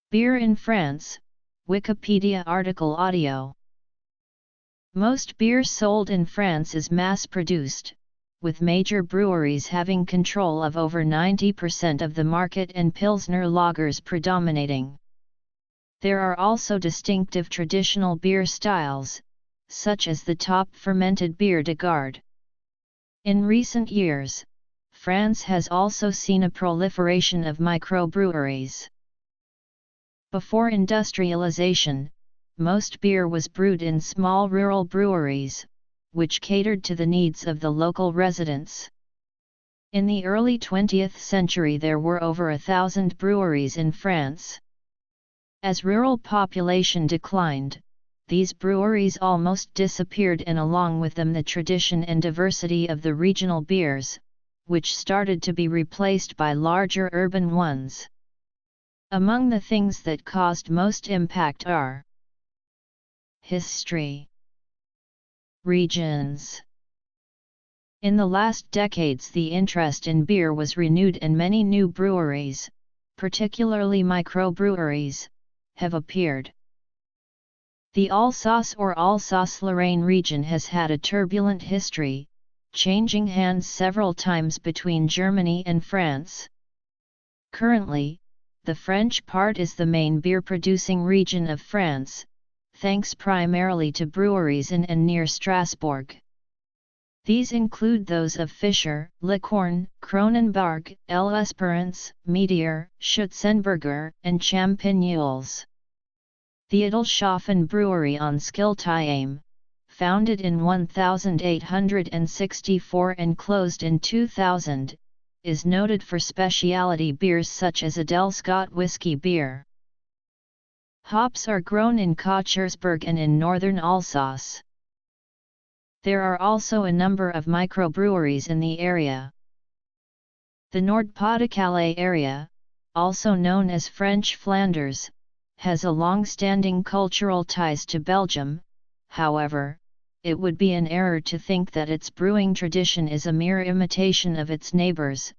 Beer in France, Wikipedia article audio. Most beer sold in France is mass-produced, with major breweries having control of over 90% of the market and Pilsner lagers predominating. There are also distinctive traditional beer styles, such as the top fermented bière de garde. In recent years, France has also seen a proliferation of microbreweries. Before industrialization, most beer was brewed in small rural breweries, which catered to the needs of the local residents. In the early 20th century there were over 1,000 breweries in France. As rural population declined, these breweries almost disappeared, and along with them the tradition and diversity of the regional beers, which started to be replaced by larger urban ones. Among the things that caused most impact are history. Regions. In the last decades the interest in beer was renewed and many new breweries, particularly microbreweries, have appeared. The Alsace or Alsace-Lorraine region has had a turbulent history, changing hands several times between Germany and France. Currently, the French part is the main beer-producing region of France, thanks primarily to breweries in and near Strasbourg. These include those of Fischer, Licorne, Kronenbourg, L'Espérance, Meteor, Schutzenberger, and Champignolles. The Edelshofen Brewery on Schiltigheim, founded in 1864 and closed in 2000, is noted for specialty beers such as Edelscott whiskey beer. Hops are grown in Kochersberg and in northern Alsace. There are also a number of microbreweries in the area. The Nord-Pas-de-Calais area, also known as French Flanders, has a long-standing cultural ties to Belgium. However, it would be an error to think that its brewing tradition is a mere imitation of its neighbors,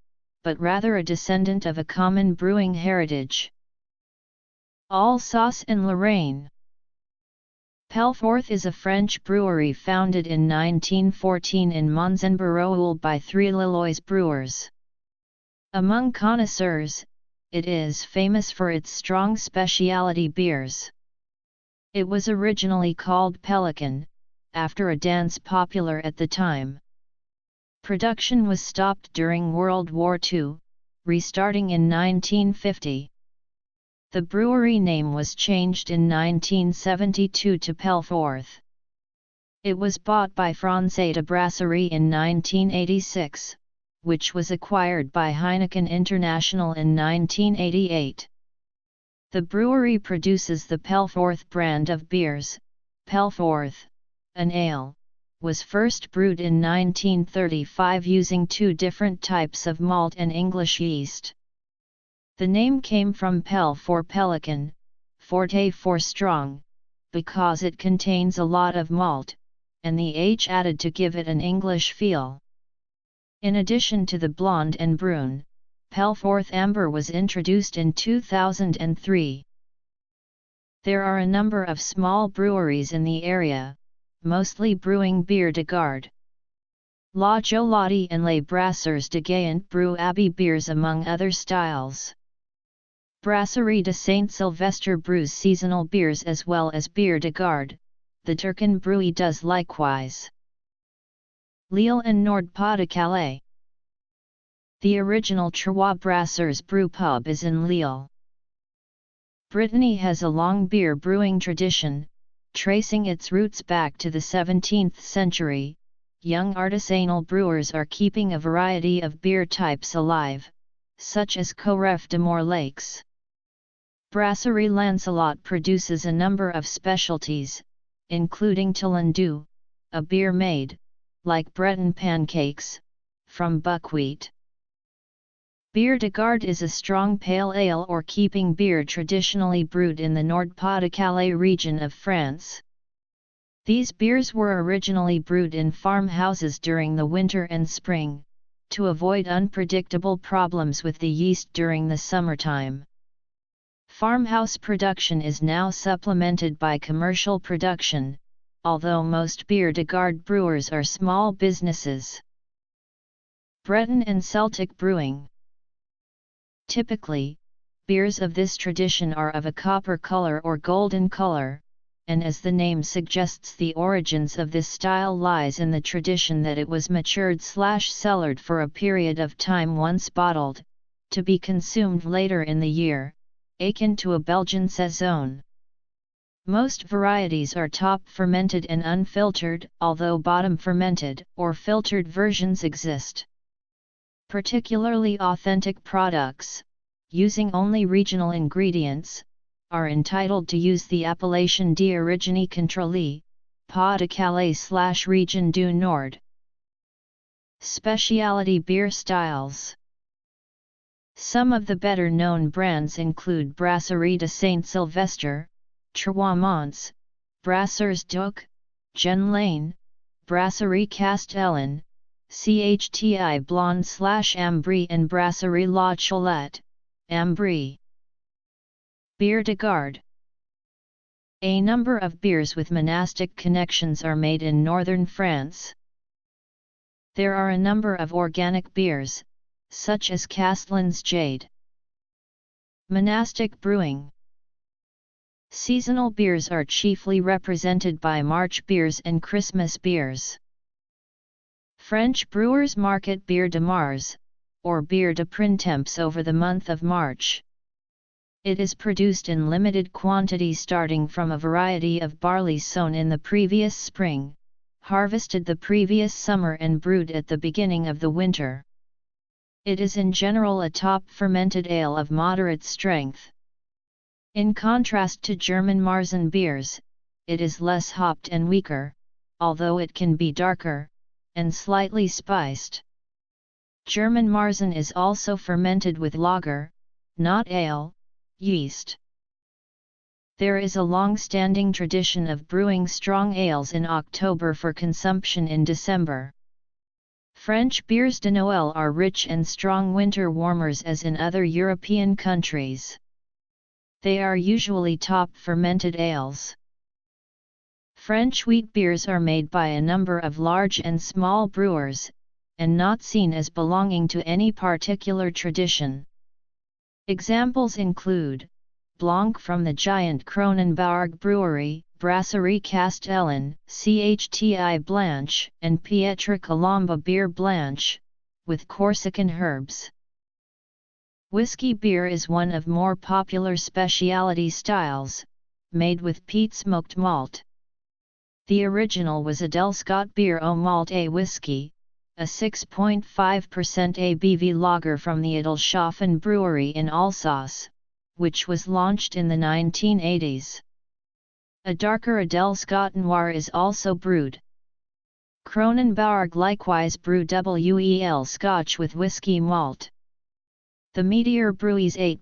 but rather a descendant of a common brewing heritage. Alsace and Lorraine. Pelforth is a French brewery founded in 1914 in Monzon-Baroul by three Lillois brewers. Among connoisseurs, it is famous for its strong specialty beers. It was originally called Pelican, after a dance popular at the time. Production was stopped during World War II, restarting in 1950. The brewery name was changed in 1972 to Pelforth. It was bought by Française Brasserie in 1986, which was acquired by Heineken International in 1988. The brewery produces the Pelforth brand of beers. Pelforth, an ale, was first brewed in 1935 using two different types of malt and English yeast. The name came from Pel for pelican, forte for strong, because it contains a lot of malt, and the H added to give it an English feel. In addition to the Blonde and Brune, Pelforth Amber was introduced in 2003. There are a number of small breweries in the area, mostly brewing bière de garde. La Jolotte and Les Brasseurs de Gayant brew Abbey beers among other styles. Brasserie de Saint-Sylvestre brews seasonal beers as well as bière de garde. The Turcan Brewery does likewise. Lille and Nord-Pas-de-Calais. The original Trois Brasseurs brew pub is in Lille. Brittany has a long beer brewing tradition, tracing its roots back to the 17th century. Young artisanal brewers are keeping a variety of beer types alive, such as Coref de Morlaix. Brasserie Lancelot produces a number of specialties, including Talendu, a beer made, like Breton pancakes, from buckwheat. Bière de garde is a strong pale ale or keeping beer traditionally brewed in the Nord-Pas-de-Calais region of France. These beers were originally brewed in farmhouses during the winter and spring, to avoid unpredictable problems with the yeast during the summertime. Farmhouse production is now supplemented by commercial production, although most bière de garde brewers are small businesses. Breton and Celtic brewing. Typically, beers of this tradition are of a copper color or golden color, and as the name suggests, the origins of this style lies in the tradition that it was matured/cellared for a period of time once bottled, to be consumed later in the year, akin to a Belgian saison. Most varieties are top fermented and unfiltered, although bottom fermented or filtered versions exist. Particularly authentic products, using only regional ingredients, are entitled to use the appellation d'origine contrôlée, Pas de Calais/Région du Nord. Specialty beer styles. Some of the better-known brands include Brasserie de Saint-Sylvestre, Trois Monts, Brasseurs Duc, Jen Lane, Brasserie Castellan, CHTI Blonde/Ambry and Brasserie La Cholette, Ambry. Bière de garde. A number of beers with monastic connections are made in northern France. There are a number of organic beers, such as Castellan's Jade. Monastic brewing. Seasonal beers are chiefly represented by March beers and Christmas beers. French brewers market Bière de Mars, or Bière de Printemps over the month of March. It is produced in limited quantities starting from a variety of barley sown in the previous spring, harvested the previous summer and brewed at the beginning of the winter. It is in general a top fermented ale of moderate strength. In contrast to German Marzen beers, it is less hopped and weaker, although it can be darker, and slightly spiced. German Marzen is also fermented with lager, not ale, yeast. There is a long-standing tradition of brewing strong ales in October for consumption in December. French bières de Noël are rich and strong winter warmers as in other European countries. They are usually top fermented ales. French wheat beers are made by a number of large and small brewers, and not seen as belonging to any particular tradition. Examples include Blanc from the giant Kronenbourg Brewery, Brasserie Castellan, CHTI Blanche, and Pietra Colomba Beer Blanche, with Corsican herbs. Whiskey beer is one of more popular specialty styles, made with peat smoked malt. The original was Adelschot Beer au Malt et Whiskey, a 6.5% ABV lager from the Adelshofen Brewery in Alsace, which was launched in the 1980s. A darker Adelschot Noir is also brewed. Kronenbourg likewise brew WEL Scotch with whiskey malt. The Meteor Brewery's 8%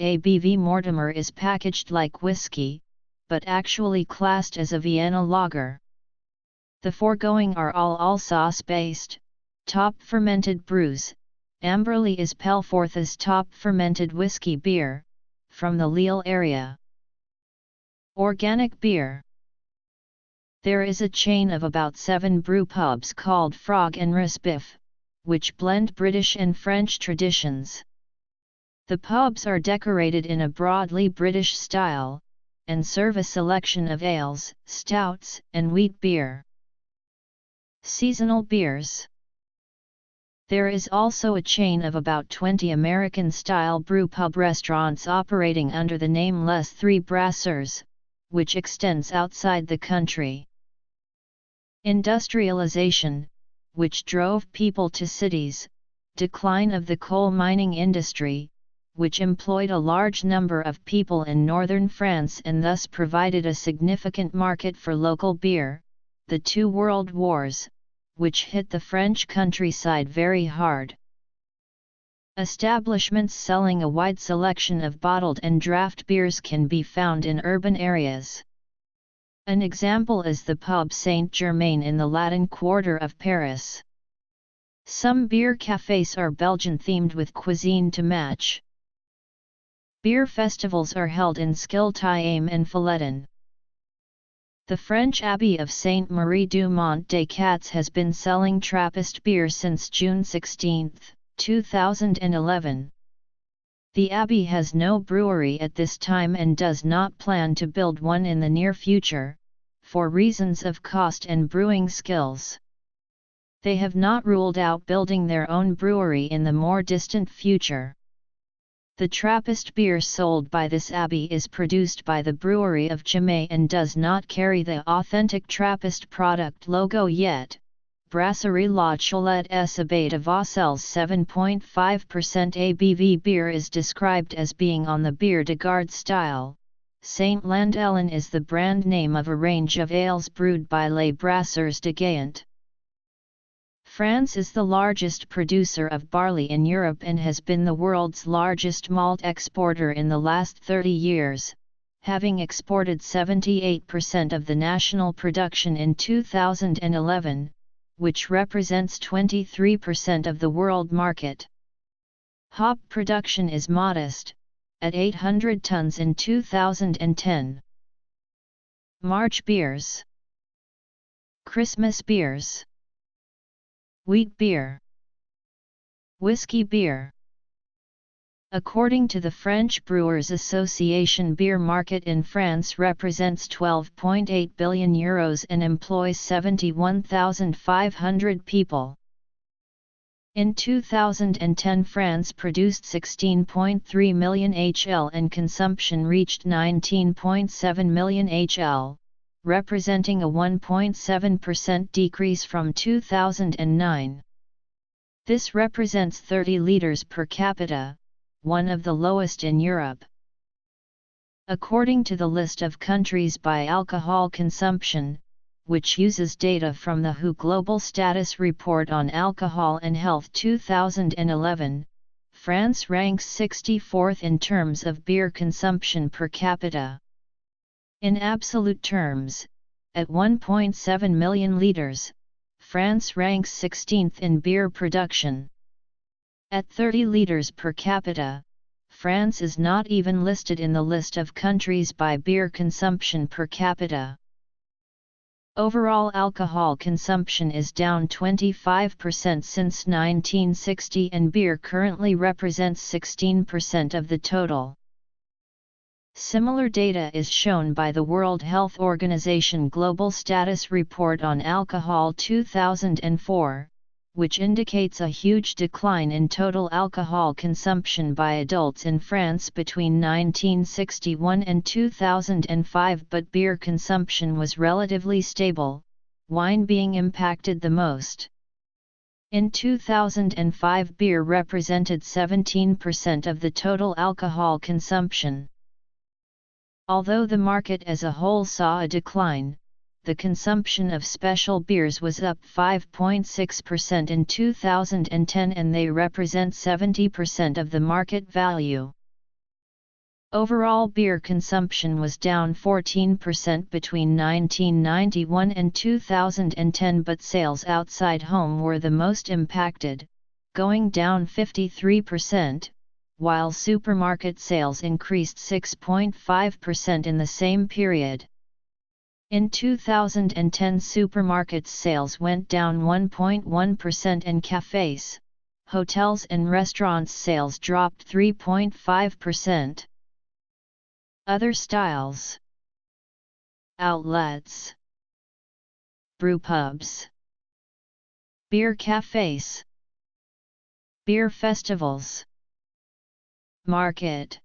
ABV Mortimer is packaged like whiskey, but actually classed as a Vienna lager. The foregoing are all Alsace-based, top fermented brews. Amberley is Pelforth's top fermented whiskey beer, from the Lille area. Organic beer. There is a chain of about 7 brew pubs called Frog and Rasbiff, which blend British and French traditions. The pubs are decorated in a broadly British style, and serve a selection of ales, stouts, and wheat beer. Seasonal beers. There is also a chain of about 20 American-style brewpub restaurants operating under the name Les Three Brasseurs, which extends outside the country. Industrialization, which drove people to cities, decline of the coal mining industry, which employed a large number of people in northern France and thus provided a significant market for local beer, the 2 world wars, which hit the French countryside very hard. Establishments selling a wide selection of bottled and draft beers can be found in urban areas. An example is the pub Saint-Germain in the Latin Quarter of Paris. Some beer cafés are Belgian-themed with cuisine to match. Beer festivals are held in Skiltayam and Fileten. The French Abbey of Sainte-Marie-du-Mont-des-Cats has been selling Trappist beer since June 16, 2011. The Abbey has no brewery at this time and does not plan to build one in the near future, for reasons of cost and brewing skills. They have not ruled out building their own brewery in the more distant future. The Trappist beer sold by this abbey is produced by the brewery of Chimay and does not carry the authentic Trappist product logo yet. Brasserie La Cholette's Abbaye de Vaucel's 7.5% ABV beer is described as being on the Bière de Garde style. Saint Landellen is the brand name of a range of ales brewed by Les Brasseurs de Gayant. France is the largest producer of barley in Europe and has been the world's largest malt exporter in the last 30 years, having exported 78% of the national production in 2011, which represents 23% of the world market. Hop production is modest, at 800 tons in 2010. March beers. Christmas beers. Wheat beer. Whiskey beer. According to the French Brewers Association, beer market in France represents €12.8 billion and employs 71,500 people. In 2010, France produced 16.3 million HL and consumption reached 19.7 million HL, representing a 1.7% decrease from 2009. This represents 30 liters per capita, one of the lowest in Europe. According to the list of countries by alcohol consumption, which uses data from the WHO Global Status Report on Alcohol and Health 2011, France ranks 64th in terms of beer consumption per capita. In absolute terms, at 1.7 million liters, France ranks 16th in beer production. At 30 liters per capita, France is not even listed in the list of countries by beer consumption per capita. Overall alcohol consumption is down 25% since 1960 and beer currently represents 16% of the total. Similar data is shown by the World Health Organization Global Status Report on Alcohol 2004, which indicates a huge decline in total alcohol consumption by adults in France between 1961 and 2005, but beer consumption was relatively stable, wine being impacted the most. In 2005, beer represented 17% of the total alcohol consumption. Although the market as a whole saw a decline, the consumption of special beers was up 5.6% in 2010 and they represent 70% of the market value. Overall beer consumption was down 14% between 1991 and 2010, but sales outside home were the most impacted, going down 53%. While supermarket sales increased 6.5% in the same period. In 2010, supermarkets sales went down 1.1% and cafes, hotels and restaurants sales dropped 3.5%. Other styles. Outlets. Brewpubs. Beer cafes. Beer festivals. Market.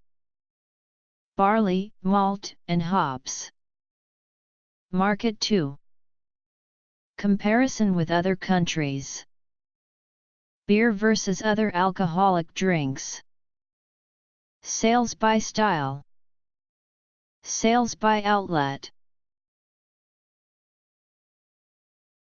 Barley, malt, and hops. Market 2. Comparison with other countries. Beer versus other alcoholic drinks. Sales by style. Sales by outlet.